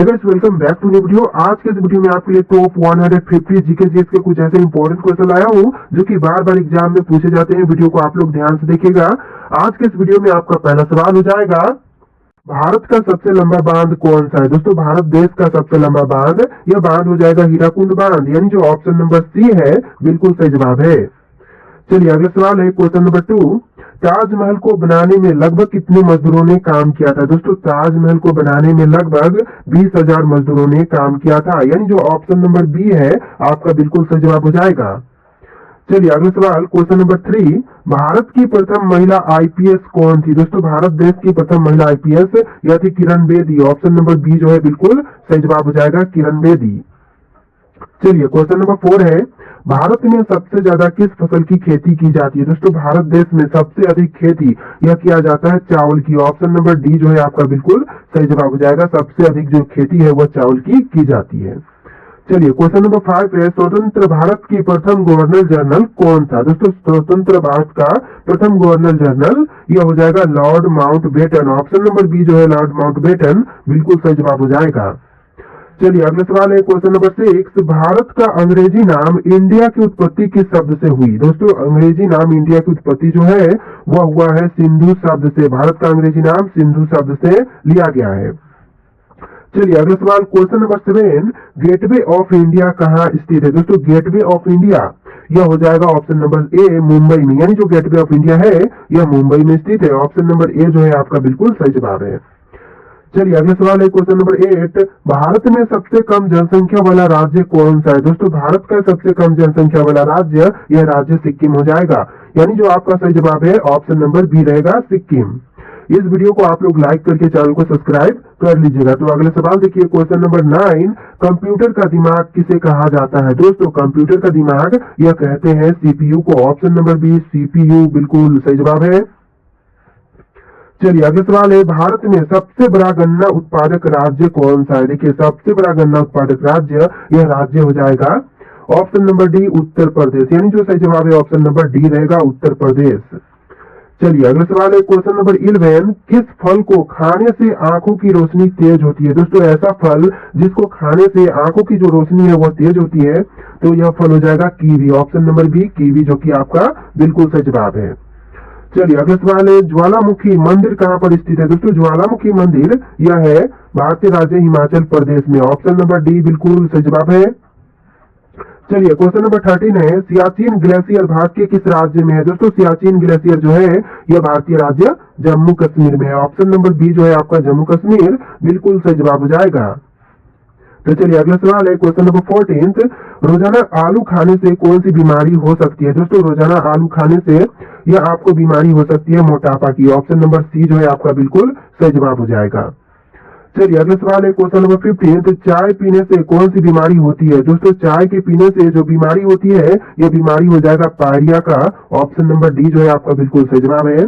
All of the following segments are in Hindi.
Hey guys, welcome back to new video. आज के इस वीडियो में आपके लिए टॉप 150 जीके जीएस के कुछ ऐसे इंपॉर्टेंट क्वेश्चन लाया हूँ जो कि बार बार एग्जाम में पूछे जाते हैं। वीडियो को आप लोग ध्यान से देखिएगा। आज के इस वीडियो में आपका पहला सवाल हो जाएगा, भारत का सबसे लंबा बांध कौन सा है। दोस्तों, भारत देश का सबसे लंबा बांध, यह बांध हो जाएगा हीराकुंड बांध, यानी जो ऑप्शन नंबर सी है बिल्कुल सही जवाब है। चलिए अगला सवाल है, क्वेश्चन नंबर 2। ताजमहल को बनाने में लगभग कितने मजदूरों ने काम किया था। दोस्तों, ताजमहल को बनाने में लगभग 20,000 मजदूरों ने काम किया था, यानी जो ऑप्शन नंबर बी है आपका बिल्कुल सही जवाब हो जाएगा। चलिए अगला सवाल, क्वेश्चन नंबर 3। भारत की प्रथम महिला आईपीएस कौन थी। दोस्तों, भारत देश की प्रथम महिला आईपीएस यह थी Kiran Bedi. Option number B जो है बिल्कुल सही जवाब हो जाएगा, किरण बेदी। चलिए क्वेश्चन नंबर 4 है, भारत में सबसे ज्यादा किस फसल की खेती की जाती है। दोस्तों, भारत देश में सबसे अधिक खेती यह किया जाता है चावल की। ऑप्शन नंबर डी जो है आपका बिल्कुल सही जवाब हो जाएगा, सबसे अधिक जो खेती है वह चावल की जाती है। चलिए क्वेश्चन नंबर 5 है, स्वतंत्र भारत की प्रथम गवर्नर जनरल कौन था। दोस्तों, स्वतंत्र भारत का प्रथम गवर्नर जनरल यह हो जाएगा Lord Mountbatten. Option number B जो है लॉर्ड माउंटबेटन बिल्कुल सही जवाब हो जाएगा। चलिए अगला सवाल है, क्वेश्चन नंबर 6। भारत का अंग्रेजी नाम इंडिया की उत्पत्ति किस शब्द से हुई। दोस्तों, अंग्रेजी नाम इंडिया की उत्पत्ति जो है वह हुआ है सिंधु शब्द से। भारत का अंग्रेजी नाम सिंधु शब्द से लिया गया है। चलिए अगला सवाल, question number 7। Gateway of India कहाँ स्थित है। दोस्तों, गेटवे ऑफ इंडिया यह हो जाएगा ऑप्शन नंबर ए मुंबई में, यानी जो गेटवे ऑफ इंडिया है यह मुंबई में स्थित है। ऑप्शन नंबर ए जो है आपका बिल्कुल सही जवाब है। चलिए अगला सवाल है, क्वेश्चन नंबर 8। भारत में सबसे कम जनसंख्या वाला राज्य कौन सा है। दोस्तों, भारत का सबसे कम जनसंख्या वाला राज्य यह राज्य सिक्किम हो जाएगा, यानी जो आपका सही जवाब है ऑप्शन नंबर बी रहेगा, सिक्किम। इस वीडियो को आप लोग लाइक करके चैनल को सब्सक्राइब कर लीजिएगा। तो अगला सवाल देखिए, क्वेश्चन नंबर 9। कंप्यूटर का दिमाग किसे कहा जाता है। दोस्तों, कंप्यूटर का दिमाग यह कहते हैं सीपीयू को। ऑप्शन नंबर बी सीपीयू बिल्कुल सही जवाब है। चलिए अगला सवाल है, भारत में सबसे बड़ा गन्ना उत्पादक राज्य कौन सा है। देखिए, सबसे बड़ा गन्ना उत्पादक राज्य यह राज्य हो जाएगा option number D Uttar Pradesh, यानी जो सही जवाब है ऑप्शन नंबर डी रहेगा, उत्तर प्रदेश। चलिए अगला सवाल है, क्वेश्चन नंबर 11। किस फल को खाने से आंखों की रोशनी तेज होती है। दोस्तों, ऐसा फल जिसको खाने से आंखों की जो रोशनी है वह तेज होती है, तो यह फल हो जाएगा kiwi. Option number B kiwi जो कि आपका बिल्कुल सही जवाब है। चलिए अगला सवाल है, ज्वालामुखी मंदिर कहाँ पर स्थित है। दोस्तों, ज्वालामुखी मंदिर यह है भारतीय राज्य हिमाचल प्रदेश में। ऑप्शन नंबर डी बिल्कुल सही जवाब है। चलिए क्वेश्चन नंबर 13 है, सियाचिन ग्लेशियर भारत के किस राज्य में है। दोस्तों, सियाचिन ग्लेशियर जो है यह भारतीय राज्य जम्मू कश्मीर में है। ऑप्शन नंबर बी जो है आपका जम्मू कश्मीर बिल्कुल सही जवाब हो जाएगा। तो चलिए अगला सवाल है, क्वेश्चन नंबर 14। रोजाना आलू खाने से कौन सी बीमारी हो सकती है। दोस्तों, रोजाना आलू खाने से यह आपको बीमारी हो सकती है मोटापा की। ऑप्शन नंबर सी जो है आपका बिल्कुल सही जवाब हो जाएगा। चलिए अगला सवाल है, क्वेश्चन नंबर 15। तो चाय पीने से कौन सी बीमारी होती है। दोस्तों, चाय के पीने से जो बीमारी होती है यह बीमारी हो जाएगा पायरिया का। ऑप्शन नंबर डी जो है आपका बिल्कुल सही जवाब है।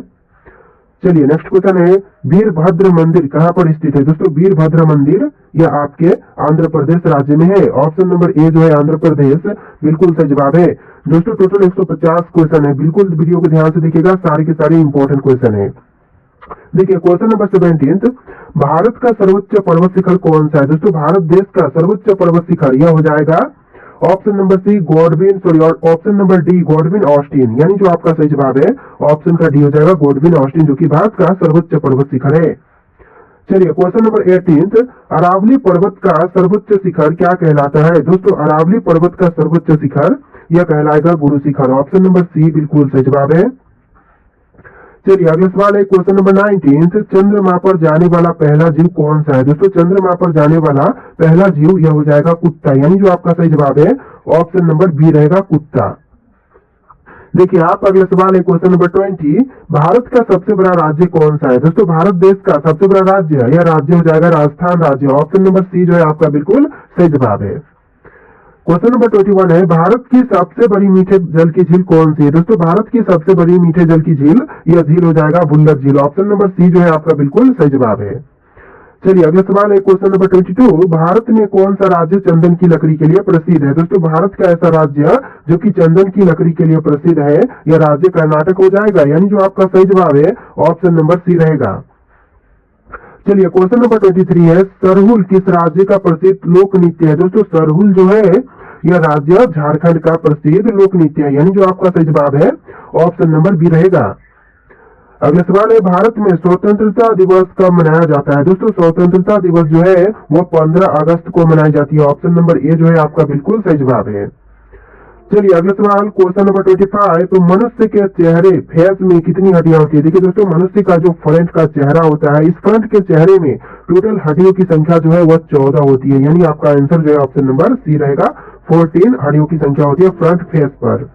चलिए नेक्स्ट क्वेश्चन है, वीरभद्र मंदिर कहाँ पर स्थित है। दोस्तों, वीरभद्र मंदिर यह आपके आंध्र प्रदेश राज्य में है। ऑप्शन नंबर ए जो है आंध्र प्रदेश बिल्कुल सही जवाब है। दोस्तों, टोटल 150 क्वेश्चन है, बिल्कुल वीडियो को ध्यान से देखिएगा, सारे के सारे इंपॉर्टेंट क्वेश्चन है। देखिए क्वेश्चन नंबर 17। भारत का सर्वोच्च पर्वत शिखर कौन सा है। दोस्तों, भारत देश का सर्वोच्च पर्वत शिखर यह हो जाएगा option number C Godwin, sorry option number D Godwin Austen, यानी जो आपका सही जवाब है ऑप्शन का डी हो जाएगा गॉडविन ऑस्टिन, जो कि भारत का सर्वोच्च पर्वत शिखर है। चलिए क्वेश्चन नंबर 18। अरावली पर्वत का सर्वोच्च शिखर क्या कहलाता है। दोस्तों, अरावली पर्वत का सर्वोच्च शिखर यह कहलाएगा गुरु शिखर। ऑप्शन नंबर सी बिल्कुल सही जवाब है। चलिए अगला सवाल है, क्वेश्चन नंबर 19। चंद्रमा पर जाने वाला पहला जीव कौन सा है। दोस्तों, चंद्रमा पर जाने वाला पहला जीव यह हो जाएगा कुत्ता, यानी जो आपका सही जवाब है ऑप्शन नंबर बी रहेगा कुत्ता। देखिए आप अगला सवाल है, क्वेश्चन नंबर 20। भारत का सबसे बड़ा राज्य कौन सा है। दोस्तों, भारत देश का सबसे बड़ा राज्य यह राज्य हो जाएगा राजस्थान राज्य। ऑप्शन नंबर सी जो है आपका बिल्कुल सही जवाब है। क्वेश्चन नंबर 21 है, भारत की सबसे बड़ी मीठे जल की झील कौन सी है। दोस्तों, भारत की सबसे बड़ी मीठे जल की झील यह झील हो जाएगा बुल्लर झील। ऑप्शन नंबर सी जो है आपका बिल्कुल सही जवाब है। चलिए अगला सवाल है, क्वेश्चन नंबर 22। भारत में कौन सा राज्य चंदन की लकड़ी के लिए प्रसिद्ध है। दोस्तों, भारत का ऐसा राज्य जो कि चंदन की लकड़ी के लिए प्रसिद्ध है यह राज्य कर्नाटक हो जाएगा, यानी जो आपका सही जवाब है ऑप्शन नंबर सी रहेगा। चलिए क्वेश्चन नंबर 23 है, सरहुल किस राज्य का प्रसिद्ध लोक नृत्य है? दोस्तों सरहुल जो है यह राज्य झारखंड का प्रसिद्ध लोक नृत्य है, यानी जो आपका सही जवाब है ऑप्शन नंबर बी रहेगा। अगला सवाल है, भारत में स्वतंत्रता दिवस कब मनाया जाता है? दोस्तों स्वतंत्रता दिवस जो है वह 15 अगस्त को मनाई जाती है। ऑप्शन नंबर ए जो है आपका बिल्कुल सही जवाब है। चलिए अगला सवाल क्वेश्चन नंबर 25, तो मनुष्य के चेहरे फेस में कितनी हड्डियां होती है? देखिए दोस्तों मनुष्य का जो फ्रंट का चेहरा होता है, इस फ्रंट के चेहरे में टोटल हड्डियों की संख्या जो है वह 14 होती है, यानी आपका आंसर जो है ऑप्शन नंबर सी रहेगा। 14 हड्डियों की संख्या होती है फ्रंट फेस पर।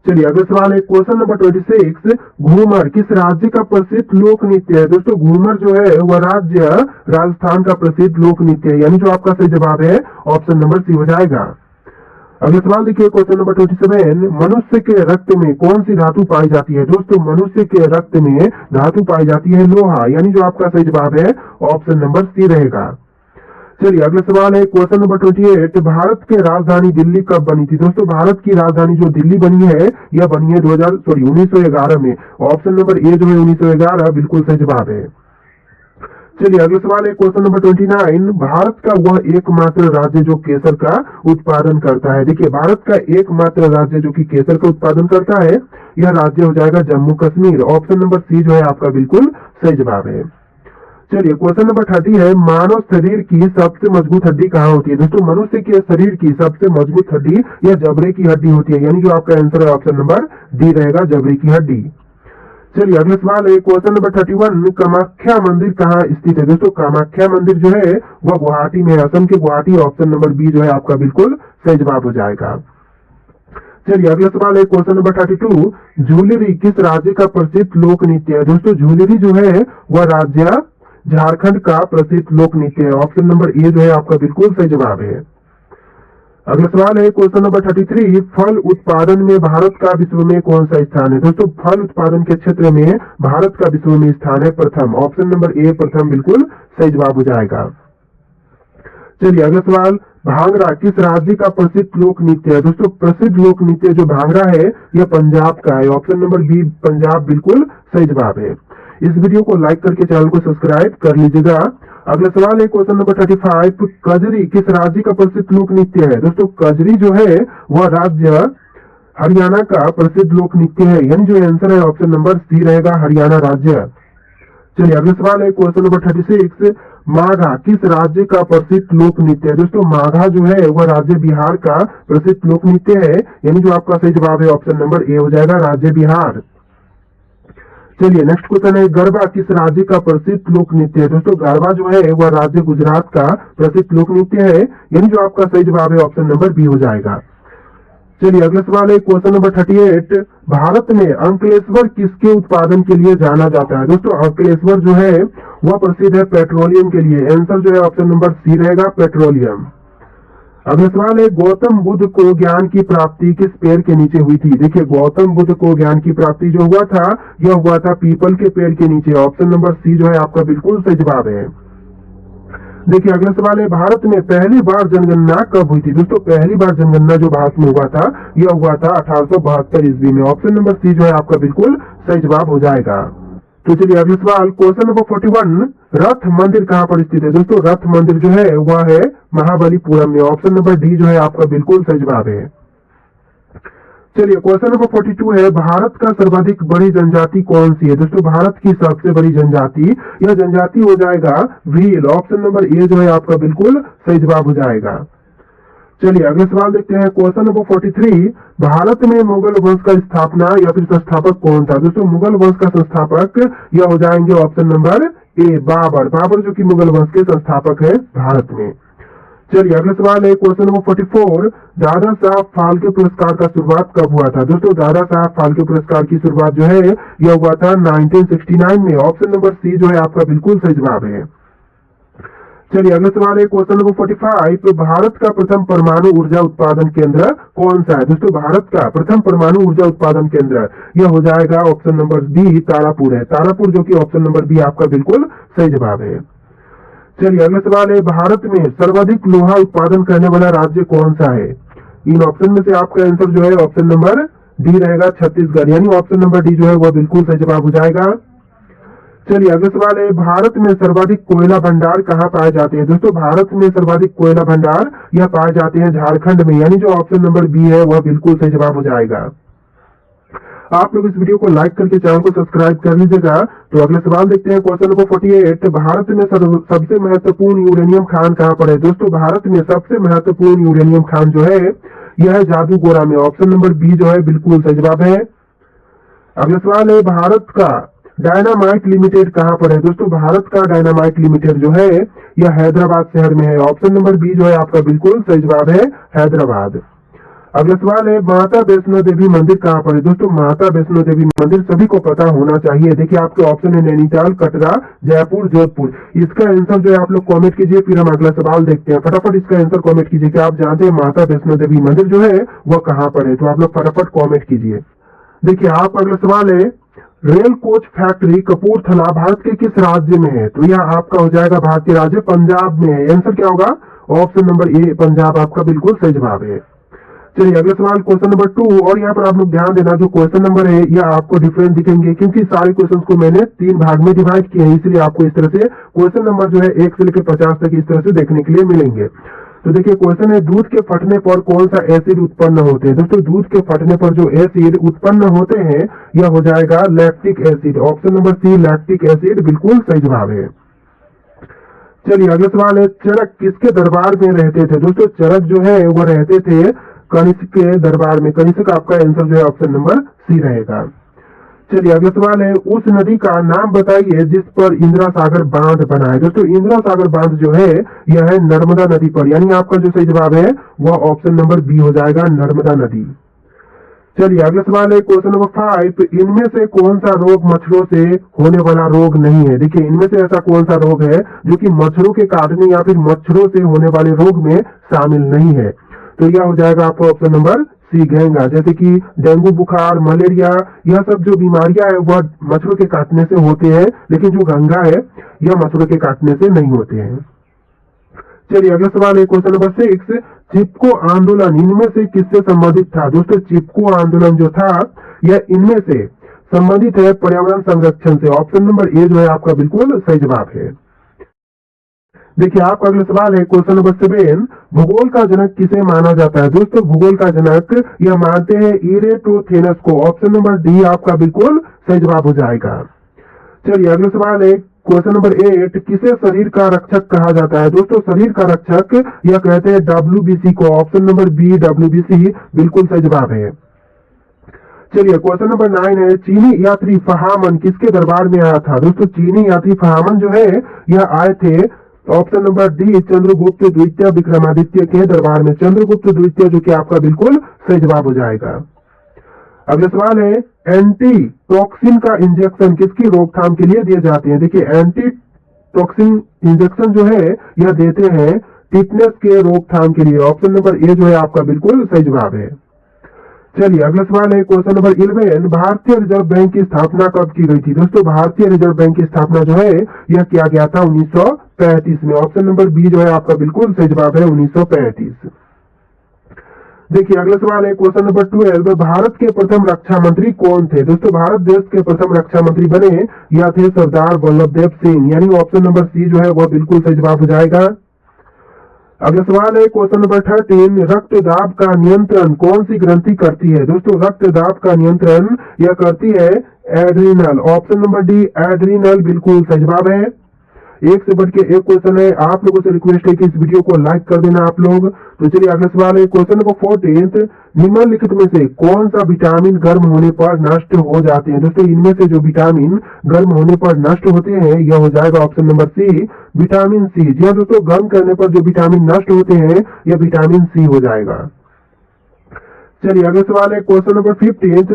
चलिए अगला सवाल है क्वेश्चन नंबर 26, घूमर किस राज्य का प्रसिद्ध लोक नृत्य है? दोस्तों घूमर जो है वह राज्य राजस्थान का प्रसिद्ध लोक नृत्य है, यानी जो आपका सही जवाब है ऑप्शन नंबर सी हो जाएगा। अगला सवाल देखिए क्वेश्चन नंबर 27, मनुष्य के रक्त में कौन सी धातु पाई जाती है? दोस्तों मनुष्य के रक्त में धातु पाई जाती है लोहा, यानी जो आपका सही जवाब है ऑप्शन नंबर सी रहेगा। चलिए अगला सवाल है क्वेश्चन नंबर 28, भारत की राजधानी दिल्ली कब बनी थी? दोस्तों भारत की राजधानी जो दिल्ली बनी है यह बनी है 1911 में। ऑप्शन नंबर ए जो है 1911 बिल्कुल सही जवाब है। चलिए अगला सवाल है क्वेश्चन नंबर 29, भारत का वह एकमात्र राज्य जो केसर का उत्पादन करता है? देखिए भारत का एकमात्र राज्य जो कि केसर का उत्पादन करता है यह राज्य हो जाएगा Jammu Kashmir. Option number C जो है आपका बिल्कुल सही जवाब है। चलिए क्वेश्चन नंबर 30 है, मानव शरीर की सबसे मजबूत हड्डी कहाँ होती है? दोस्तों मनुष्य के शरीर की सबसे मजबूत हड्डी यह जबड़े की हड्डी होती है, यानी जो आपका आंसर है ऑप्शन नंबर डी रहेगा जबड़े की हड्डी। चलिए अगला सवाल है क्वेश्चन नंबर 31, कामाख्या मंदिर कहाँ स्थित है? दोस्तों कामाख्या मंदिर जो है वह गुवाहाटी में, असम के गुवाहाटी। ऑप्शन नंबर बी जो है आपका बिल्कुल सही जवाब हो जाएगा। चलिए अगला सवाल है क्वेश्चन नंबर 32, झूलेरी किस राज्य का प्रसिद्ध लोक नृत्य है? दोस्तों झूलेरी जो है वह राज्य झारखंड का प्रसिद्ध लोक नृत्य है। ऑप्शन नंबर ए जो है आपका बिल्कुल सही जवाब है। अगला सवाल है क्वेश्चन नंबर 33, फल उत्पादन में भारत का विश्व में कौन सा स्थान है? दोस्तों फल उत्पादन के क्षेत्र में भारत का विश्व में स्थान है प्रथम। ऑप्शन नंबर ए प्रथम बिल्कुल सही जवाब हो जाएगा। चलिए अगला सवाल, भांगड़ा किस राज्य का प्रसिद्ध लोक नृत्य है? दोस्तों प्रसिद्ध लोक नृत्य जो भांगड़ा है यह पंजाब का है। ऑप्शन नंबर बी पंजाब बिल्कुल सही जवाब है। इस वीडियो को लाइक करके चैनल को सब्सक्राइब कर लीजिएगा। अगला सवाल है क्वेश्चन नंबर 35, कजरी किस राज्य का प्रसिद्ध लोक नृत्य है? दोस्तों कजरी जो है वह राज्य हरियाणा का प्रसिद्ध लोक नृत्य है, यानी जो आंसर है ऑप्शन नंबर सी रहेगा हरियाणा राज्य। चलिए अगला सवाल है क्वेश्चन नंबर 36, माघा किस राज्य का प्रसिद्ध लोक नृत्य है? दोस्तों माघा जो है वह राज्य बिहार का प्रसिद्ध लोक नृत्य है, यानी जो आपका सही जवाब है ऑप्शन नंबर ए हो जाएगा राज्य बिहार। चलिए नेक्स्ट क्वेश्चन है, गरबा किस राज्य का प्रसिद्ध लोक नृत्य है? दोस्तों गरबा जो है वह राज्य गुजरात का प्रसिद्ध लोक नृत्य है, यानी जो आपका सही जवाब है ऑप्शन नंबर बी हो जाएगा। चलिए अगला सवाल है क्वेश्चन नंबर 38, भारत में अंकलेश्वर किसके उत्पादन के लिए जाना जाता है? दोस्तों अंकलेश्वर जो है वह प्रसिद्ध है पेट्रोलियम के लिए। आंसर जो है ऑप्शन नंबर सी रहेगा पेट्रोलियम। अगला सवाल है, गौतम बुद्ध को ज्ञान की प्राप्ति किस पेड़ के नीचे हुई थी? देखिए गौतम बुद्ध को ज्ञान की प्राप्ति जो हुआ था यह हुआ था पीपल के पेड़ के नीचे। ऑप्शन नंबर सी जो है आपका बिल्कुल सही जवाब है। देखिए अगला सवाल है, भारत में पहली बार जनगणना कब हुई थी? दोस्तों पहली बार जनगणना जो भारत में हुआ था यह हुआ था 1872 ईस्वी में। ऑप्शन नंबर सी जो है आपका बिल्कुल सही जवाब हो जाएगा। तो चलिए अगला सवाल क्वेश्चन नंबर 41, रथ मंदिर कहाँ पर स्थित है? दोस्तों रथ मंदिर जो है वह है महाबलीपुरम में। ऑप्शन नंबर डी जो है आपका बिल्कुल सही जवाब है। चलिए क्वेश्चन नंबर 42 है, भारत का सर्वाधिक बड़ी जनजाति कौन सी है? दोस्तों भारत की सबसे बड़ी जनजाति यह जनजाति हो जाएगा भील। ऑप्शन नंबर ए जो है आपका बिल्कुल सही जवाब हो जाएगा। चलिए अगले सवाल देखते हैं क्वेश्चन नंबर 43, भारत में मुगल वंश का स्थापना या फिर संस्थापक कौन था? दोस्तों मुगल वंश का संस्थापक यह हो जाएंगे option number A Babar. Babar जो कि मुगल वंश के संस्थापक है भारत में। चलिए अगला सवाल है क्वेश्चन नंबर 44, दादा साहब फाल्के पुरस्कार का शुरुआत कब हुआ था? दोस्तों दादा साहब फाल्के पुरस्कार की शुरुआत जो है यह हुआ था 1969 में। ऑप्शन नंबर सी जो है आपका बिल्कुल सही जवाब है। चलिए अगला सवाल है क्वेश्चन नंबर 45, तो भारत का प्रथम परमाणु ऊर्जा उत्पादन केंद्र कौन सा है? दोस्तों भारत का प्रथम परमाणु ऊर्जा उत्पादन केंद्र यह हो जाएगा ऑप्शन नंबर बी तारापुर है। तारापुर जो कि ऑप्शन नंबर बी आपका बिल्कुल सही जवाब है। चलिए अगला सवाल है, भारत में सर्वाधिक लोहा उत्पादन करने वाला राज्य कौन सा है? इन ऑप्शन में से आपका आंसर जो है ऑप्शन नंबर डी रहेगा छत्तीसगढ़, यानी ऑप्शन नंबर डी जो है वह बिल्कुल सही जवाब हो जाएगा। चलिए अगला सवाल है, भारत में सर्वाधिक कोयला भंडार कहाँ पाए जाते हैं? दोस्तों भारत में सर्वाधिक कोयला भंडार यह पाए जाते हैं झारखंड में, यानी जो ऑप्शन नंबर बी है वह बिल्कुल सही जवाब हो जाएगा। आप लोग इस वीडियो को लाइक करके चैनल को सब्सक्राइब कर लीजिएगा। तो अगला सवाल देखते हैं, क्वेश्चन नंबर 48, भारत में सबसे महत्वपूर्ण यूरेनियम खान कहाँ पर है? दोस्तों भारत में सबसे महत्वपूर्ण यूरेनियम खान जो है यह है जादूगोरा में, ऑप्शन नंबर बी जो है बिल्कुल सही जवाब है। अगला सवाल है, भारत का डायनामाइट लिमिटेड कहाँ पर है? दोस्तों भारत का डायनामाइट लिमिटेड जो है यह हैदराबाद शहर में है, ऑप्शन नंबर बी जो है आपका बिल्कुल सही जवाब है, हैदराबाद। अगला सवाल है, माता वैष्णो देवी मंदिर कहाँ पर है? दोस्तों माता वैष्णो देवी मंदिर सभी को पता होना चाहिए। देखिए आपके ऑप्शन है नैनीताल, कटरा, जयपुर, जोधपुर। इसका आंसर जो है आप लोग कमेंट कीजिए, फिर हम अगला सवाल देखते हैं। फटाफट इसका आंसर कमेंट कीजिए कि आप जानते हैं माता वैष्णो देवी मंदिर जो है वह कहाँ पर है, तो आप लोग फटाफट कॉमेंट कीजिए। देखिए आप अगला सवाल है, rail coach factory Kapurthala Bharat के किस राज्य में है? तो यह आपका हो जाएगा भारतीय राज्य पंजाब में है। आंसर क्या होगा? ऑप्शन नंबर ए पंजाब आपका बिल्कुल सही जवाब है। चलिए अगला सवाल क्वेश्चन नंबर 2, और यहाँ पर आप लोग ध्यान देना जो क्वेश्चन नंबर है यह आपको डिफरेंट दिखेंगे क्योंकि सारे क्वेश्चंस को मैंने 3 भाग में डिवाइड किए हैं, इसलिए आपको इस तरह से क्वेश्चन नंबर जो है 1 से लेकर 50 तक इस तरह से देखने के लिए मिलेंगे। तो देखिए क्वेश्चन है, दूध के फटने पर कौन सा एसिड उत्पन्न होते हैं? दोस्तों दूध के फटने पर जो एसिड उत्पन्न होते हैं यह हो जाएगा lactic acid, option number C lactic acid बिल्कुल सही जवाब है। चलिए अगला सवाल है, चरक किसके दरबार में रहते थे? दोस्तों चरक जो है वह रहते थे कनिष्क के दरबार में, कनिष्क आपका आंसर जो है ऑप्शन नंबर सी रहेगा। चलिए अगला सवाल है, उस नदी का नाम बताइए जिस पर इंदिरा सागर बांध बना है? दोस्तों इंदिरा सागर बांध जो है यह है नर्मदा नदी पर, यानी आपका जो सही जवाब है वह ऑप्शन नंबर बी हो जाएगा, नर्मदा नदी। चलिए अगला सवाल है क्वेश्चन नंबर 5, इनमें से कौन सा रोग मच्छरों से होने वाला रोग नहीं है? देखिए इनमें से ऐसा कौन सा रोग है जो कि मच्छरों के काटने या फिर मच्छरों से होने वाले रोग में शामिल नहीं है? तो यह हो जाएगा आपका ऑप्शन नंबर सी घेंगा, जैसे कि डेंगू बुखार, मलेरिया, यह सब जो बीमारियां है वह मच्छरों के काटने से होते हैं, लेकिन जो घंघा है यह मच्छरों के काटने से नहीं होते हैं। चलिए अगला सवाल है क्वेश्चन नंबर 6, चिपको आंदोलन इनमें से किससे संबंधित था? दोस्तों चिपको आंदोलन जो था यह इनमें से संबंधित है पर्यावरण संरक्षण से, ऑप्शन नंबर ए जो है आपका बिल्कुल सही जवाब है। देखिए आपका अगला सवाल है क्वेश्चन नंबर 7, भूगोल का जनक किसे माना जाता है? दोस्तों भूगोल का जनक यह मानते हैं इरेटोथेनस को, ऑप्शन नंबर डी आपका बिल्कुल सही जवाब हो जाएगा। चलिए अगला सवाल है क्वेश्चन नंबर 8, किसे शरीर का रक्षक कहा जाता है? दोस्तों शरीर का रक्षक यह कहते हैं WBC को, ऑप्शन नंबर बी WBC बिल्कुल सही जवाब है। चलिए क्वेश्चन नंबर 9 है, चीनी यात्री फहामन किसके दरबार में आया था? दोस्तों चीनी यात्री फहामन जो है यह आए थे, ऑप्शन नंबर डी चंद्रगुप्त द्वितीय विक्रमादित्य के दरबार में, चंद्रगुप्त द्वितीय जो कि आपका बिल्कुल सही जवाब हो जाएगा। अगला सवाल है, एंटी टॉक्सिन का इंजेक्शन किसकी रोकथाम के लिए दिए जाते हैं? देखिए एंटी टॉक्सिन इंजेक्शन जो है यह देते हैं टिटनेस के रोकथाम के लिए, ऑप्शन नंबर ए जो है आपका बिल्कुल सही जवाब है। चलिए अगला सवाल है क्वेश्चन नंबर 11, भारतीय रिजर्व बैंक की स्थापना कब की गई थी? दोस्तों भारतीय रिजर्व बैंक की स्थापना जो है यह किया गया था 1935 में, ऑप्शन नंबर बी जो है आपका बिल्कुल सही जवाब है 1935। देखिए अगला सवाल है क्वेश्चन नंबर 12, भारत के प्रथम रक्षा मंत्री कौन थे? दोस्तों भारत देश के प्रथम रक्षा मंत्री बने यह थे सरदार वल्लभ देव सिंह, यानी ऑप्शन नंबर सी जो है वह बिल्कुल सही जवाब हो जाएगा। अगला सवाल है क्वेश्चन नंबर 13, रक्तदाब का नियंत्रण कौन सी ग्रंथि करती है? दोस्तों रक्तदाब का नियंत्रण यह करती है adrenal, option number D adrenal बिल्कुल सही जवाब है। एक से बढ़ के एक क्वेश्चन है, आप लोगों से रिक्वेस्ट है कि इस वीडियो को लाइक कर देना आप लोग। तो चलिए अगला सवाल है क्वेश्चन नंबर 14, निम्नलिखित में से कौन सा विटामिन गर्म होने पर नष्ट हो जाते हैं? दोस्तों इनमें से जो विटामिन गर्म होने पर नष्ट होते हैं यह हो जाएगा option number C vitamin C. जी हाँ दोस्तों, गर्म करने पर जो विटामिन नष्ट होते हैं यह विटामिन सी हो जाएगा। चलिए अगला सवाल है क्वेश्चन नंबर 15,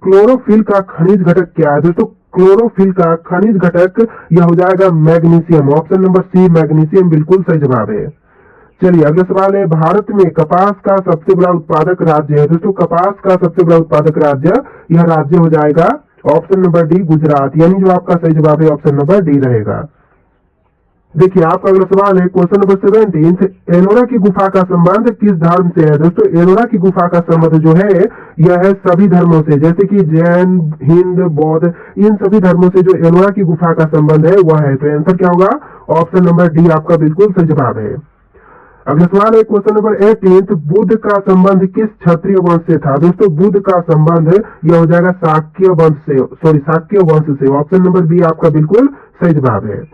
क्लोरोफिल का खनिज घटक क्या है? दोस्तों क्लोरोफिल का खनिज घटक यह हो जाएगा magnesium, option number C magnesium बिल्कुल सही जवाब है। चलिए अगला सवाल है, भारत में कपास का सबसे बड़ा उत्पादक राज्य है? दोस्तों कपास का सबसे बड़ा उत्पादक राज्य यह राज्य हो जाएगा ऑप्शन नंबर डी गुजरात, यानी जो आपका सही जवाब है ऑप्शन नंबर डी रहेगा। देखिए आपका अगला सवाल है क्वेश्चन नंबर 17, एलोरा की गुफा का संबंध किस धर्म से है। दोस्तों एलोरा की गुफा का संबंध जो है यह है सभी धर्मों से, जैसे कि जैन, हिंद, बौद्ध, इन सभी धर्मों से जो एलोरा की गुफा का संबंध है वह है। तो आंसर क्या होगा, ऑप्शन नंबर डी आपका बिल्कुल सही जवाब है। अगला सवाल है क्वेश्चन नंबर 18, बुद्ध का संबंध किस क्षत्रिय वंश से था। दोस्तों बुद्ध का संबंध यह हो जाएगा शाक्य वंश से, शाक्य वंश से। ऑप्शन नंबर बी आपका बिल्कुल सही जवाब है।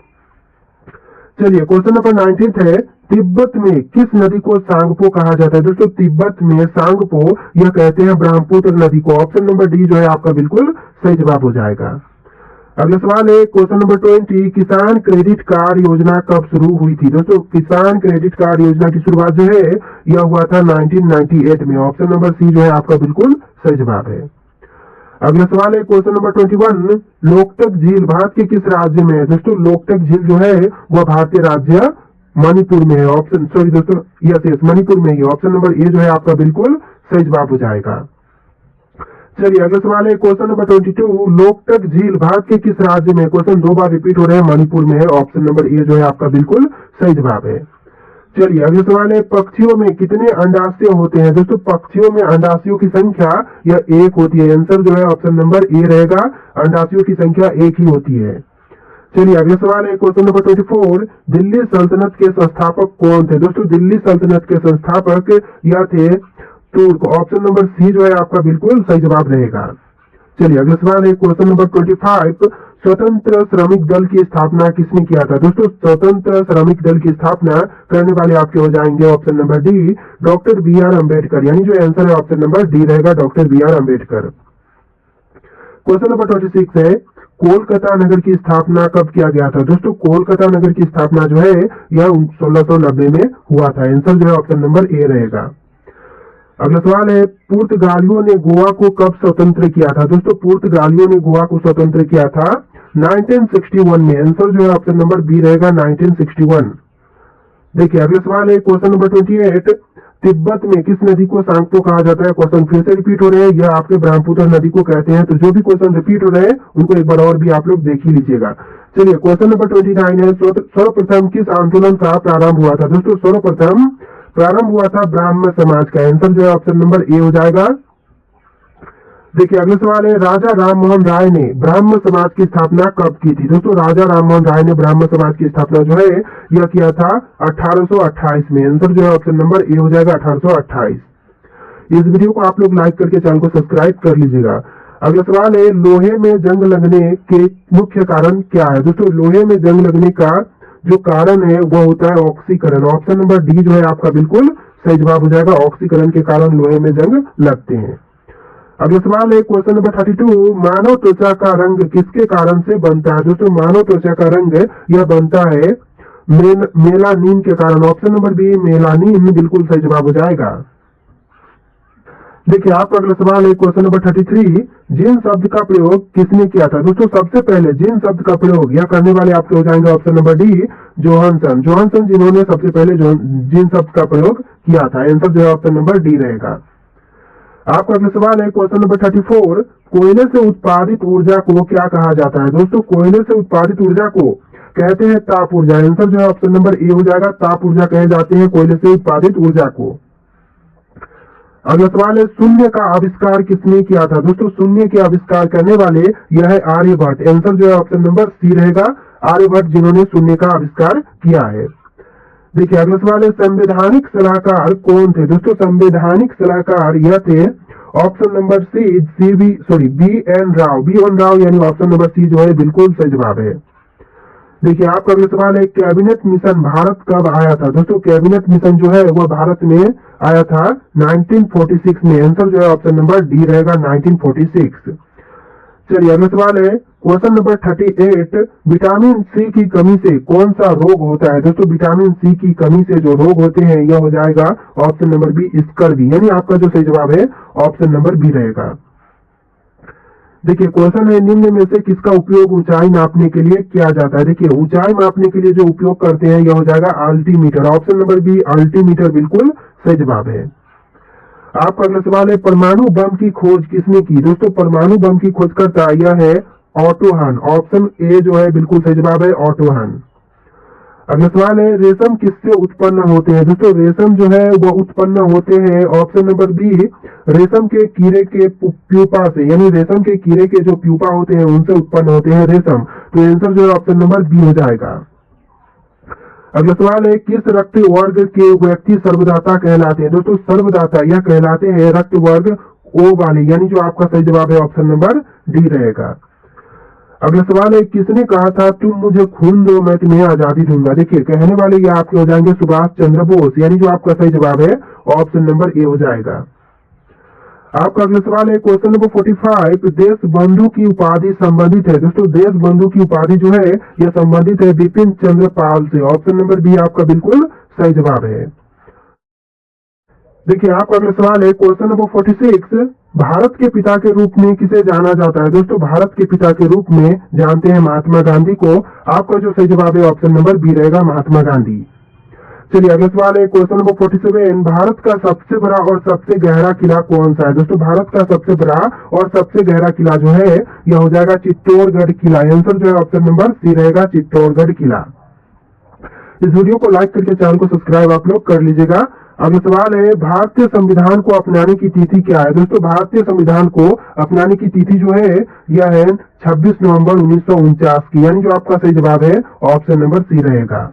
चलिए क्वेश्चन नंबर 19 है, तिब्बत में किस नदी को सांगपो कहा जाता है। दोस्तों तिब्बत में सांगपो यह कहते हैं ब्रह्मपुत्र नदी को। ऑप्शन नंबर डी जो है आपका बिल्कुल सही जवाब हो जाएगा। अगला सवाल है क्वेश्चन नंबर 20, किसान क्रेडिट कार्ड योजना कब शुरू हुई थी। दोस्तों किसान क्रेडिट कार्ड योजना की शुरुआत जो है यह हुआ था 1998 में। ऑप्शन नंबर सी जो है आपका बिल्कुल सही जवाब है। अगला सवाल है क्वेश्चन नंबर 21, लोकटक झील भारत के किस राज्य में है। दोस्तों लोकटक झील जो है वह भारतीय राज्य मणिपुर में है। ऑप्शन दोस्तों यस मणिपुर में ही। ऑप्शन नंबर ए जो है आपका बिल्कुल सही जवाब हो जाएगा। चलिए अगला सवाल है क्वेश्चन नंबर 22, लोकटक झील भारत के किस राज्य में। क्वेश्चन दो बार रिपीट हो रहे हैं, मणिपुर में है। ऑप्शन नंबर ए जो है आपका बिल्कुल सही जवाब है। चलिए अगला सवाल है, पक्षियों में कितने अंडाशय होते हैं। दोस्तों पक्षियों में अंडाशयों की संख्या यह एक होती है। आंसर जो है ऑप्शन नंबर ए रहेगा, अंडाशयों की संख्या एक ही होती है। चलिए अगला सवाल है क्वेश्चन नंबर 24, दिल्ली सल्तनत के संस्थापक कौन थे। दोस्तों दिल्ली सल्तनत के संस्थापक यह थे तुर्क। ऑप्शन नंबर सी जो है आपका बिल्कुल सही जवाब रहेगा। चलिए अगला सवाल है क्वेश्चन नंबर 25, स्वतंत्र श्रमिक दल की स्थापना किसने किया था। दोस्तों स्वतंत्र श्रमिक दल की स्थापना करने वाले आपके हो जाएंगे option number D, doctor B R Ambedkar. यानी जो आंसर है ऑप्शन नंबर डी रहेगा, doctor B R Ambedkar. Question number 26 है, कोलकाता नगर की स्थापना कब किया गया था। दोस्तों कोलकाता नगर की स्थापना जो है यह 1690 में हुआ था। आंसर जो है ऑप्शन नंबर ए रहेगा। अगला सवाल है, पुर्तगालियों ने गोवा को कब स्वतंत्र किया था। दोस्तों पुर्तगालियों ने गोवा को स्वतंत्र किया था 1961 में। आंसर जो है ऑप्शन नंबर बी रहेगा, 1961। देखिए अगला सवाल है क्वेश्चन नंबर 28, तिब्बत में किस नदी को सांगपो कहा जाता है। क्वेश्चन फिर से रिपीट हो रहे हैं, यह आपके ब्रह्मपुत्र नदी को कहते हैं। तो जो भी क्वेश्चन रिपीट हो रहे हैं उनको एक बार और भी आप लोग देख ही लीजिएगा। चलिए क्वेश्चन नंबर 29 है, सर्वप्रथम किस आंदोलन का प्रारंभ हुआ था। दोस्तों सर्वप्रथम प्रारंभ हुआ था ब्राह्मण समाज का। आंसर जो है ऑप्शन नंबर ए हो जाएगा। देखिए अगला सवाल है, राजा राममोहन राय ने ब्राह्मण समाज की स्थापना कब की थी। दोस्तों राजा राममोहन राय ने ब्राह्मण समाज की स्थापना जो है यह किया था 1828 में। आंसर जो है ऑप्शन नंबर ए हो जाएगा, 1828। इस वीडियो को आप लोग लाइक करके चैनल को सब्सक्राइब कर लीजिएगा। अगला सवाल है, लोहे में जंग लगने के मुख्य कारण क्या है। दोस्तों लोहे में जंग लगने का जो कारण है वो होता है ऑक्सीकरण। ऑप्शन नंबर डी जो है आपका बिल्कुल सही जवाब हो जाएगा, ऑक्सीकरण के कारण लोहे में जंग लगते हैं। अगला सवाल है क्वेश्चन नंबर 32, मानव त्वचा का रंग किसके कारण से बनता है। दोस्तों मानव त्वचा का रंग यह बनता है मेलानिन के कारण। ऑप्शन नंबर बी मेलानिन बिल्कुल सही जवाब हो जाएगा। देखिए आपका अगला सवाल है क्वेश्चन नंबर 33, जिन शब्द का प्रयोग किसने किया था। दोस्तों सबसे पहले जिन शब्द का प्रयोग यह करने वाले आपके हो जाएंगे ऑप्शन नंबर डी, जोहानसन जिन्होंने सबसे पहले जिन शब्द का प्रयोग किया था। आंसर जो है ऑप्शन नंबर डी रहेगा। आपका अगला सवाल है क्वेश्चन नंबर 34, कोयले से उत्पादित ऊर्जा को क्या कहा जाता है। दोस्तों कोयले से उत्पादित ऊर्जा को कहते हैं ताप ऊर्जा। आंसर जो है ऑप्शन नंबर ए हो जाएगा, ताप ऊर्जा कहे जाते हैं कोयले से उत्पादित ऊर्जा को। अगला सवाल है, शून्य का आविष्कार किसने किया था। दोस्तों शून्य के आविष्कार करने वाले यह है आर्यभट्ट। आंसर जो है ऑप्शन नंबर सी रहेगा, आर्यभट्ट जिन्होंने शून्य का आविष्कार किया है। देखिए अगला सवाल है, संवैधानिक सलाहकार कौन थे। दोस्तों संवैधानिक सलाहकार यह थे option number C B N Rao यानी ऑप्शन नंबर सी जो है बिल्कुल सही जवाब है। देखिए आपका अगला सवाल है, कैबिनेट मिशन भारत कब आया था। दोस्तों कैबिनेट मिशन जो है वह भारत में आया था 1946 में। आंसर जो है ऑप्शन नंबर डी रहेगा, 1946। चलिए अगला सवाल है क्वेश्चन नंबर 38, विटामिन सी की कमी से कौन सा रोग होता है। दोस्तों विटामिन सी की कमी से जो रोग होते हैं यह हो जाएगा ऑप्शन नंबर बी, स्कर्वी। यानी आपका जो सही जवाब है ऑप्शन नंबर बी रहेगा। देखिए क्वेश्चन है, निम्न में से किसका उपयोग ऊंचाई नापने के लिए किया जाता है। देखिए ऊंचाई मापने के लिए जो उपयोग करते हैं यह हो जाएगा altimeter. Option number B altimeter बिल्कुल सही जवाब है। आपका अगला सवाल है, परमाणु बम की खोज किसने की। दोस्तों परमाणु बम की खोजकर्ता यह है ऑटो हन। ऑप्शन ए जो है बिल्कुल सही जवाब है, ऑटो हन। अगला सवाल है रेशम किससे उत्पन्न होते हैं। दोस्तों रेशम जो है वो उत्पन्न होते हैं ऑप्शन नंबर बी रेशम के कीड़े के प्यूपा से, यानी रेशम के कीड़े के जो प्यूपा होते हैं उनसे उत्पन्न होते हैं रेशम। तो आंसर जो है ऑप्शन नंबर बी हो जाएगा। अगला सवाल है किस रक्त वर्ग के व्यक्ति सर्वदाता कहलाते हैं। दोस्तों सर्वदाता यह कहलाते हैं रक्त वर्ग ओ वाले, यानी जो आपका सही जवाब है ऑप्शन नंबर डी रहेगा। अगला सवाल है किसने कहा था तुम मुझे खून दो मैं तुम्हें आजादी दूंगा। देखिए कहने वाले ये आपके हो जाएंगे सुभाष चंद्र बोस, यानी जो आपका सही जवाब है ऑप्शन नंबर ए हो जाएगा। आपका अगला सवाल है क्वेश्चन नंबर 45 देश बंधु की उपाधि संबंधित है। दोस्तों देश बंधु की उपाधि जो है यह संबंधित है बिपिन चंद्र पाल से। ऑप्शन नंबर बी आपका बिल्कुल सही जवाब है। देखिए आपका अगला सवाल है क्वेश्चन नंबर 46 भारत के पिता के रूप में किसे जाना जाता है। दोस्तों भारत के पिता के रूप में जानते हैं महात्मा गांधी को। आपका जो सही जवाब है ऑप्शन नंबर बी रहेगा महात्मा गांधी। चलिए अगला सवाल है क्वेश्चन नंबर 47 भारत का सबसे बड़ा और सबसे गहरा किला कौन सा है। दोस्तों भारत का सबसे बड़ा और सबसे गहरा किला जो है यह हो जाएगा चित्तौड़गढ़ किला। आंसर जो है ऑप्शन नंबर सी रहेगा चित्तौड़गढ़ किला। इस वीडियो को लाइक करके चैनल को सब्सक्राइब आप लोग कर लीजिएगा। अगला सवाल है भारतीय संविधान को अपनाने की तिथि क्या है। दोस्तों भारतीय संविधान को अपनाने की तिथि जो है यह है 26 नवंबर 1949 की, यानी जो आपका सही जवाब है ऑप्शन नंबर सी रहेगा।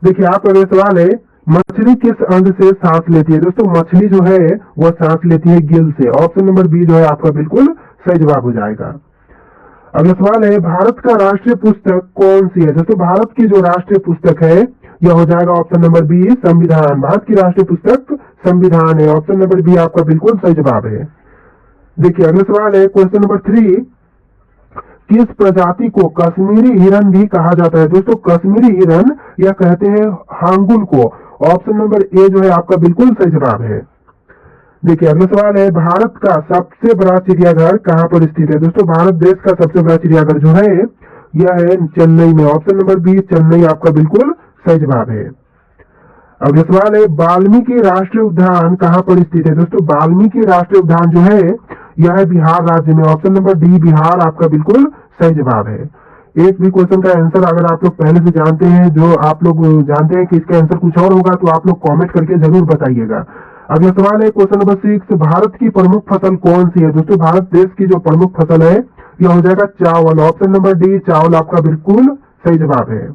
देखिए आपका अगला सवाल है मछली किस अंग से सांस लेती है। दोस्तों मछली जो है वह सांस लेती है गिल से। ऑप्शन नंबर बी जो है आपका बिल्कुल सही जवाब हो जाएगा। अगला सवाल है भारत का राष्ट्रीय पुस्तक कौन सी है। दोस्तों भारत की जो राष्ट्रीय पुस्तक है यह हो जाएगा ऑप्शन नंबर बी संविधान। भारत की राष्ट्रीय पुस्तक संविधान है। ऑप्शन नंबर बी आपका बिल्कुल सही जवाब है। देखिए अगला सवाल है क्वेश्चन नंबर 3 किस प्रजाति को कश्मीरी हिरन भी कहा जाता है। दोस्तों कश्मीरी हिरन या कहते हैं हांगुल को। ऑप्शन नंबर ए जो है आपका बिल्कुल सही जवाब है। देखिए अगला सवाल है भारत का सबसे बड़ा चिड़ियाघर कहाँ पर स्थित है। दोस्तों भारत देश का सबसे बड़ा चिड़ियाघर जो है यह है चेन्नई में। ऑप्शन नंबर बी चेन्नई आपका बिल्कुल सही जवाब है। अगला सवाल है वाल्मीकि राष्ट्रीय उद्यान कहाँ पर स्थित है। दोस्तों वाल्मीकि राष्ट्रीय उद्यान जो है यह है बिहार राज्य में। ऑप्शन नंबर डी बिहार आपका बिल्कुल सही जवाब है। एक भी क्वेश्चन का आंसर अगर आप लोग पहले से जानते हैं, जो आप लोग जानते हैं कि इसका आंसर कुछ और होगा, तो आप लोग कमेंट करके जरूर बताइएगा। अगला सवाल है क्वेश्चन नंबर 6 भारत की प्रमुख फसल कौन सी है। दोस्तों भारत देश की जो प्रमुख फसल है यह हो जाएगा चावल। ऑप्शन नंबर डी चावल आपका बिल्कुल सही जवाब है।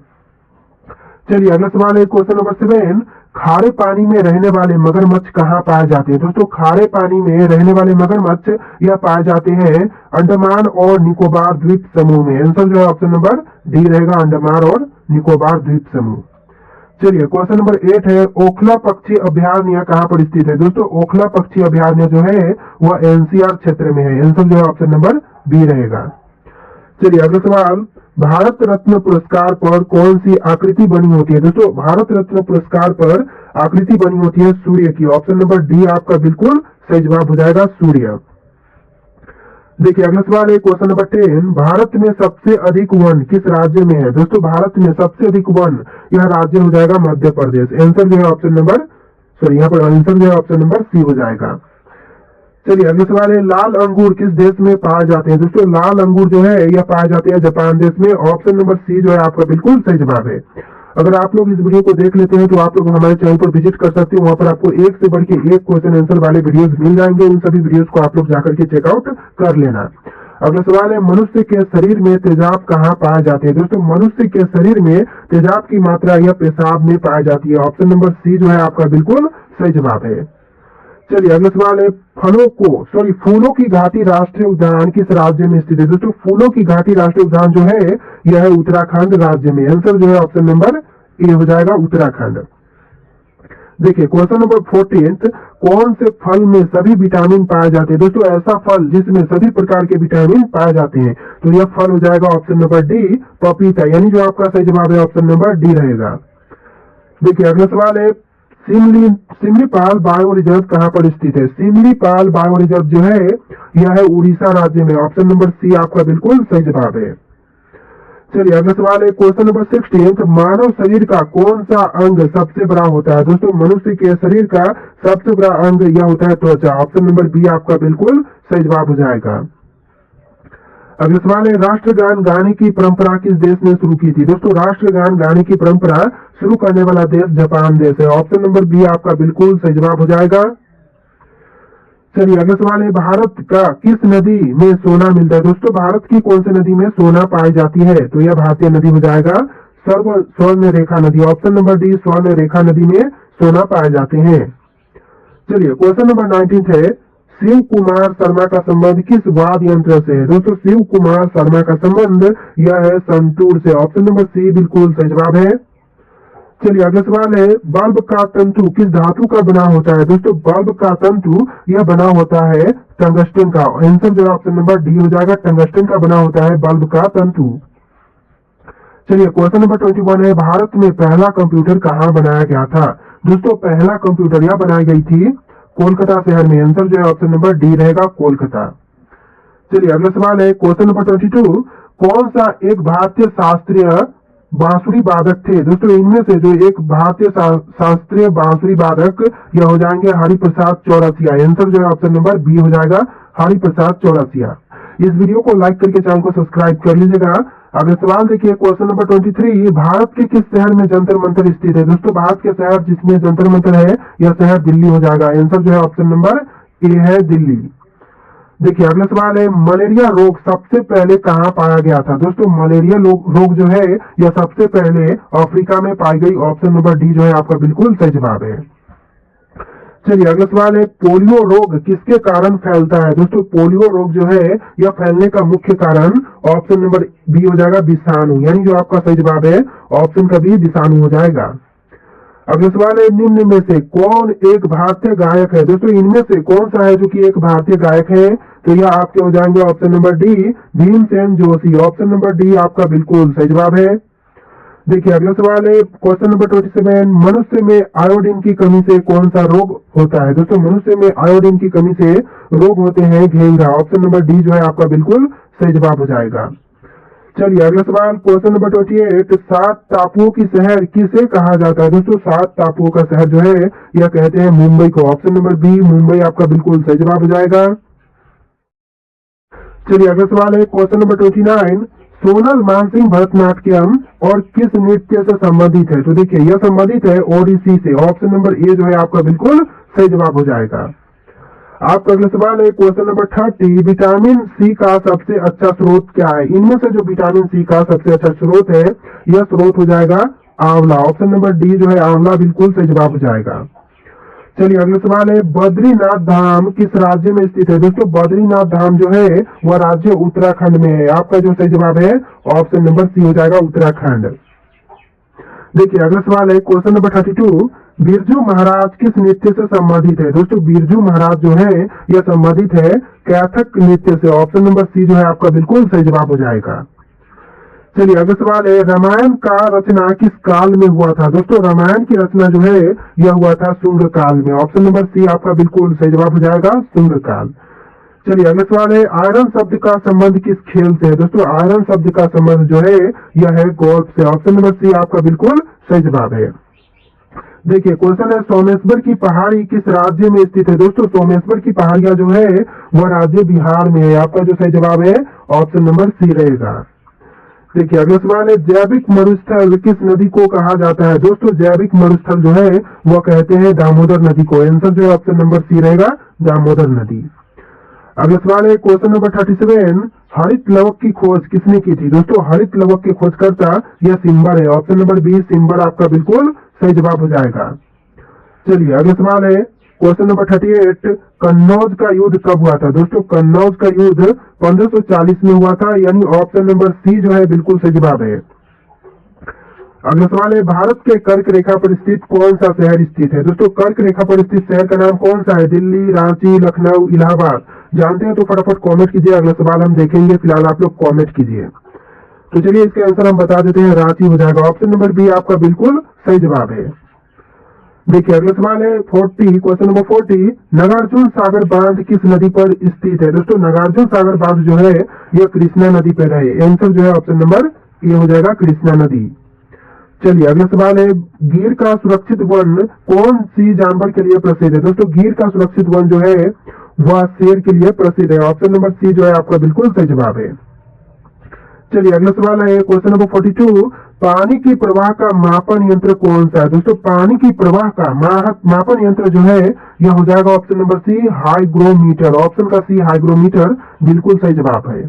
चलिए अगला सवाल है क्वेश्चन नंबर 7 खारे पानी में रहने वाले मगरमच्छ कहाँ पाए जाते हैं। दोस्तों खारे पानी में रहने वाले मगरमच्छ यह पाए जाते हैं अंडमान और निकोबार द्वीप समूह में। आंसर जो है ऑप्शन नंबर डी रहेगा अंडमान और निकोबार द्वीप समूह। चलिए क्वेश्चन नंबर 8 है ओखला पक्षी अभयारण्य कहाँ पर स्थित है। दोस्तों ओखला पक्षी अभयारण्य जो है वह एनसीआर क्षेत्र में है। आंसर जो है ऑप्शन नंबर बी रहेगा। चलिए अगला सवाल भारत रत्न पुरस्कार पर कौन सी आकृति बनी होती है। दोस्तों भारत रत्न पुरस्कार पर आकृति बनी होती है सूर्य की। ऑप्शन नंबर डी आपका बिल्कुल सही जवाब हो जाएगा सूर्य। देखिए अगला सवाल है क्वेश्चन नंबर 10 भारत में सबसे अधिक वन किस राज्य में है। दोस्तों भारत में सबसे अधिक वन यह राज्य हो जाएगा मध्य प्रदेश। आंसर जो है ऑप्शन नंबर यहाँ पर आंसर जो है ऑप्शन नंबर सी हो जाएगा। चलिए अगला सवाल है लाल अंगूर किस देश में पाए जाते हैं। दोस्तों लाल अंगूर जो है यह पाए जाते हैं जापान देश में। ऑप्शन नंबर सी जो है आपका बिल्कुल सही जवाब है। अगर आप लोग इस वीडियो को देख लेते हैं तो आप लोग हमारे चैनल पर विजिट कर सकते हैं। वहां पर आपको एक से बढ़ के एक क्वेश्चन आंसर वाले वीडियोस मिल जाएंगे। उन सभी वीडियोस को आप लोग जाकर के चेकआउट कर लेना। अगला सवाल है मनुष्य के शरीर में तेजाब कहाँ पाए जाते हैं। दोस्तों मनुष्य के शरीर में तेजाब की मात्रा या पेशाब में पाई जाती है। ऑप्शन नंबर सी जो है आपका बिल्कुल सही जवाब है। चलिए अगला सवाल है फूलों की घाटी राष्ट्रीय उद्यान किस राज्य में स्थित है। दोस्तों फूलों की घाटी राष्ट्रीय उद्यान जो है यह है उत्तराखंड राज्य में। आंसर जो है ऑप्शन नंबर ए हो जाएगा उत्तराखंड। देखिए क्वेश्चन नंबर 14 कौन से फल में सभी विटामिन पाए जाते हैं। दोस्तों ऐसा फल जिसमें सभी प्रकार के विटामिन पाए जाते हैं, तो यह फल हो जाएगा ऑप्शन नंबर डी पपीता, यानी जो आपका सही जवाब है ऑप्शन नंबर डी रहेगा। देखिए अगला सवाल है सिमलीपाल बायो रिजर्व कहाँ पर स्थित है। सिमलीपाल बायो रिजर्व जो है यह है उड़ीसा राज्य में। ऑप्शन नंबर सी आपका बिल्कुल सही जवाब है। चलिए अगला सवाल है क्वेश्चन नंबर 16 मानव शरीर का कौन सा अंग सबसे बड़ा होता है। दोस्तों मनुष्य के शरीर का सबसे बड़ा अंग यह होता है त्वचा। ऑप्शन नंबर बी आपका बिल्कुल सही जवाब हो जाएगा। अगला सवाल है, राष्ट्रगान गाने की परंपरा किस देश ने शुरू की थी? दोस्तों राष्ट्रगान गाने की परंपरा शुरू करने वाला देश जापान देश है। ऑप्शन नंबर बी आपका बिल्कुल सही जवाब हो जाएगा। चलिए अगला सवाल है, भारत का किस नदी में सोना मिलता है? दोस्तों भारत की कौन सी नदी में सोना पाई जाती है? तो यह भारतीय नदी हो जाएगा स्वर्ण रेखा नदी। ऑप्शन नंबर डी स्वर्ण रेखा नदी में सोना पाए जाते हैं। चलिए क्वेश्चन नंबर 19 है, शिव कुमार शर्मा का संबंध किस वाद्य यंत्र से है? दोस्तों शिव कुमार शर्मा का संबंध यह है संतूर से। ऑप्शन नंबर सी बिल्कुल सही जवाब है। चलिए अगला सवाल है, बल्ब का तंतु किस धातु का बना होता है? दोस्तों बल्ब का तंतु यह बना होता है टंगस्टन का। आंसर जो ऑप्शन नंबर डी हो जाएगा, टंगस्टन का बना होता है बल्ब का तंतु। चलिए क्वेश्चन नंबर 21 है, भारत में पहला कंप्यूटर कहाँ बनाया गया था? दोस्तों पहला कंप्यूटर यह बनाई गई थी कोलकाता शहर में। आंसर जो है ऑप्शन नंबर डी रहेगा, कोलकाता। चलिए अगला सवाल है, क्वेश्चन नंबर 22, कौन सा एक भारतीय शास्त्रीय बांसुरी वादक थे? दोस्तों इनमें से जो एक भारतीय शास्त्रीय बांसुरी वादक यह हो जाएंगे हरिप्रसाद चौरसिया। आंसर जो है ऑप्शन नंबर बी हो जाएगा, हरिप्रसाद चौरसिया। इस वीडियो को लाइक करके चैनल को सब्सक्राइब कर लीजिएगा। अगला सवाल देखिए क्वेश्चन नंबर 23, भारत के किस शहर में जंतर मंतर स्थित है? दोस्तों भारत के शहर जिसमें जंतर मंतर है यह शहर दिल्ली हो जाएगा। आंसर जो है ऑप्शन नंबर ए है, दिल्ली। देखिए अगला सवाल है, मलेरिया रोग सबसे पहले कहाँ पाया गया था? दोस्तों मलेरिया रोग जो है यह सबसे पहले अफ्रीका में पाई गई। ऑप्शन नंबर डी जो है आपका बिल्कुल सही जवाब है। चलिए अगला सवाल है, पोलियो रोग किसके कारण फैलता है? दोस्तों पोलियो रोग जो है यह फैलने का मुख्य कारण ऑप्शन नंबर बी हो जाएगा, विषाणु। यानी जो आपका सही जवाब है ऑप्शन का बी विषाणु हो जाएगा। अगला सवाल है, निम्न में से कौन एक भारतीय गायक है? दोस्तों इनमें से कौन सा है जो कि एक भारतीय गायक है? तो यह आपके हो जाएंगे option number D Bhimsen Joshi. Option number D आपका बिल्कुल सही जवाब है। देखिए अगला सवाल है क्वेश्चन नंबर 27, मनुष्य में आयोडीन की कमी से कौन सा रोग होता है? दोस्तों मनुष्य में आयोडीन की कमी से रोग होते हैं घेंघा। ऑप्शन नंबर डी जो है आपका बिल्कुल सही जवाब हो जाएगा। चलिए अगला सवाल क्वेश्चन नंबर 28, 7 टापुओं की शहर किसे कहा जाता है? दोस्तों 7 टापुओं का शहर जो है यह कहते हैं मुंबई को। ऑप्शन नंबर बी मुंबई आपका बिल्कुल सही जवाब हो जाएगा। चलिए अगला सवाल है क्वेश्चन नंबर 29, सोनल मानसिंह भरतनाट्यम और किस नृत्य से संबंधित है? तो देखिए यह संबंधित है ओडिसी से। ऑप्शन नंबर ए जो है आपका बिल्कुल सही जवाब हो जाएगा। आपका अगला सवाल है क्वेश्चन नंबर 30, विटामिन सी का सबसे अच्छा स्रोत क्या है? इनमें से जो विटामिन सी का सबसे अच्छा स्रोत है यह स्रोत हो जाएगा आंवला। ऑप्शन नंबर डी जो है आंवला बिल्कुल सही जवाब हो जाएगा। चलिए अगला सवाल है, बद्रीनाथ धाम किस राज्य में स्थित है? दोस्तों बद्रीनाथ धाम जो है वह राज्य उत्तराखंड में है। आपका जो सही जवाब है ऑप्शन नंबर सी हो जाएगा, उत्तराखंड। देखिए अगला सवाल है क्वेश्चन नंबर 32, बिरजू महाराज किस नृत्य से संबंधित है? दोस्तों बिरजू महाराज जो है यह संबंधित है कैथक नृत्य से। ऑप्शन नंबर सी जो है आपका बिल्कुल सही जवाब हो जाएगा। चलिए अगला सवाल है, रामायण का रचना किस काल में हुआ था? दोस्तों रामायण की रचना जो है यह हुआ था शुंग काल में। ऑप्शन नंबर सी आपका बिल्कुल सही जवाब हो जाएगा, शुंग काल। चलिए अगला सवाल है, आयरन शब्द का संबंध किस खेल से है? दोस्तों आयरन शब्द का संबंध जो है यह है गोल्फ से। ऑप्शन नंबर सी आपका बिल्कुल सही जवाब है। देखिए क्वेश्चन है, सोमेश्वर की पहाड़ी किस राज्य में स्थित है? दोस्तों सोमेश्वर की पहाड़ियां जो है वह राज्य बिहार में है। आपका जो सही जवाब है ऑप्शन नंबर सी रहेगा। देखिए अगला सवाल है, जैविक मरुस्थल किस नदी को कहा जाता है? दोस्तों जैविक मरुस्थल जो है वह कहते हैं दामोदर नदी को। आंसर जो है ऑप्शन नंबर सी रहेगा, दामोदर नदी। अगला सवाल है क्वेश्चन नंबर 37, हरित लवक की खोज किसने की थी? दोस्तों हरित लवक के खोजकर्ता यह सिम्बर है। ऑप्शन नंबर बी सिम्बर आपका बिल्कुल सही जवाब हो जाएगा। चलिए अगला सवाल है क्वेश्चन नंबर 38, कन्नौज का युद्ध कब हुआ था? दोस्तों कन्नौज का युद्ध 1540 में हुआ था। यानी ऑप्शन नंबर सी जो है बिल्कुल सही जवाब है। अगला सवाल है, भारत के कर्क रेखा पर स्थित कौन सा शहर स्थित है? दोस्तों कर्क रेखा पर स्थित शहर का नाम कौन सा है? दिल्ली, रांची, लखनऊ, इलाहाबाद। जानते हैं तो फटाफट कमेंट कीजिए। अगला सवाल हम देखेंगे, फिलहाल आप लोग कमेंट कीजिए। तो चलिए इसके आंसर हम बता देते हैं, रांची हो जाएगा। ऑप्शन नंबर बी आपका बिल्कुल सही जवाब है। देखिए अगला सवाल है 40, क्वेश्चन नंबर 40, नागार्जुन सागर बांध किस नदी पर स्थित है? दोस्तों नागार्जुन सागर बांध जो है यह कृष्णा नदी पर है। आंसर जो है ऑप्शन नंबर ए हो जाएगा, कृष्णा नदी। चलिए अगला सवाल है, गिर का सुरक्षित वन कौन सी जानवर के लिए प्रसिद्ध है? दोस्तों गिर का सुरक्षित वन जो है वह शेर के लिए प्रसिद्ध है। ऑप्शन नंबर सी जो है आपका बिल्कुल सही जवाब है। चलिए अगला सवाल है क्वेश्चन नंबर 42, पानी की प्रवाह का मापन यंत्र कौन सा है? दोस्तों पानी की प्रवाह का मापन यंत्र जो है यह हो जाएगा option number C hygrometer. Option का सी हाइग्रोमीटर बिल्कुल सही जवाब है।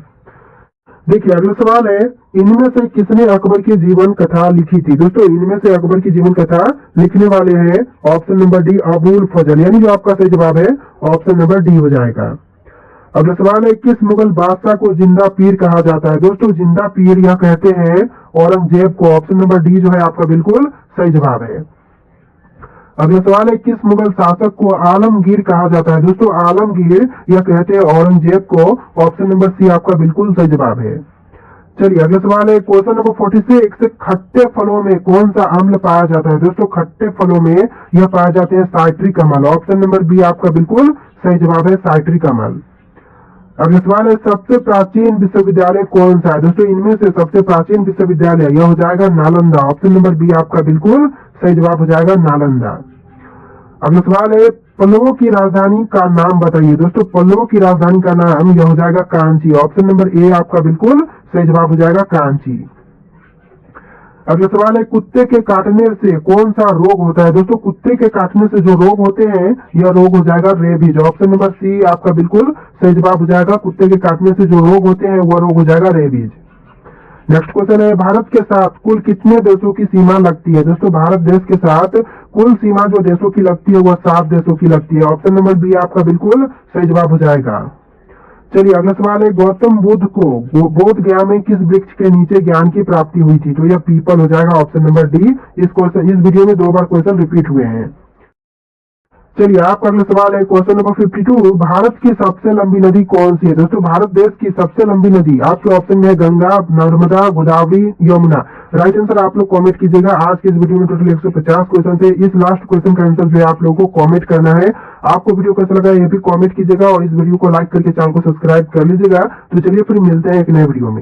देखिए अगला सवाल है, इनमें से किसने अकबर की जीवन कथा लिखी थी? दोस्तों इनमें से अकबर की जीवन कथा लिखने वाले हैं ऑप्शन नंबर डी अबुल फजल, यानी जो आपका सही जवाब है ऑप्शन नंबर डी हो जाएगा। अगला सवाल है, किस मुगल बादशाह को जिंदा पीर कहा जाता है? दोस्तों जिंदा पीर यह कहते हैं औरंगजेब को। ऑप्शन नंबर डी जो है आपका बिल्कुल सही जवाब है। अगला सवाल है, किस मुगल शासक को आलमगीर कहा जाता है? दोस्तों आलमगीर यह कहते हैं औरंगजेब को। ऑप्शन नंबर सी आपका बिल्कुल सही जवाब है। चलिए अगला सवाल है क्वेश्चन नंबर 46, खट्टे फलों में कौन सा अम्ल पाया जाता है? दोस्तों खट्टे फलों में यह पाए जाते हैं साइट्रिक अम्ल। ऑप्शन नंबर बी आपका बिल्कुल सही जवाब है, साइट्रिक अम्ल। अगला सवाल है, सबसे प्राचीन विश्वविद्यालय कौन सा है? दोस्तों इनमें से सबसे प्राचीन विश्वविद्यालय यह हो जाएगा नालंदा। ऑप्शन नंबर बी आपका बिल्कुल सही जवाब हो जाएगा, नालंदा। अगला सवाल है, पल्लवों की राजधानी का नाम बताइए? दोस्तों पल्लवों की राजधानी का नाम यह हो जाएगा कांची। ऑप्शन नंबर ए आपका बिल्कुल सही जवाब हो जाएगा, कांची। अगला सवाल है, कुत्ते के काटने से कौन सा रोग होता है? दोस्तों कुत्ते के काटने से जो रोग होते हैं यह रोग हो जाएगा रेबीज। ऑप्शन नंबर सी आपका बिल्कुल सही जवाब हो जाएगा, कुत्ते के काटने से जो रोग होते हैं वह रोग हो जाएगा रेबीज। नेक्स्ट क्वेश्चन है, भारत के साथ कुल कितने देशों की सीमा लगती है? दोस्तों भारत देश के साथ कुल सीमा जो देशों की लगती है वह 7 देशों की लगती है। ऑप्शन नंबर बी आपका बिल्कुल सही जवाब हो जाएगा। चलिए अगला सवाल है, गौतम बुद्ध को बोध गया में किस वृक्ष के नीचे ज्ञान की प्राप्ति हुई थी? तो यह पीपल हो जाएगा। Option number D. इस वीडियो में 2 बार क्वेश्चन रिपीट हुए हैं। चलिए आपका अगला सवाल है क्वेश्चन नंबर 52, भारत की सबसे लंबी नदी कौन सी है? दोस्तों भारत देश की सबसे लंबी नदी आपके ऑप्शन में है गंगा, नर्मदा, गोदावरी, यमुना। राइट आंसर आप लोग कमेंट कीजिएगा। आज के इस वीडियो में टोटल 150 क्वेश्चन थे। इस लास्ट क्वेश्चन का आंसर जो है आप लोगों को कमेंट करना है। आपको वीडियो कैसा लगा ये भी कमेंट कीजिएगा और इस वीडियो को लाइक करके चैनल को सब्सक्राइब कर लीजिएगा। तो चलिए फिर मिलते हैं एक नए वीडियो में।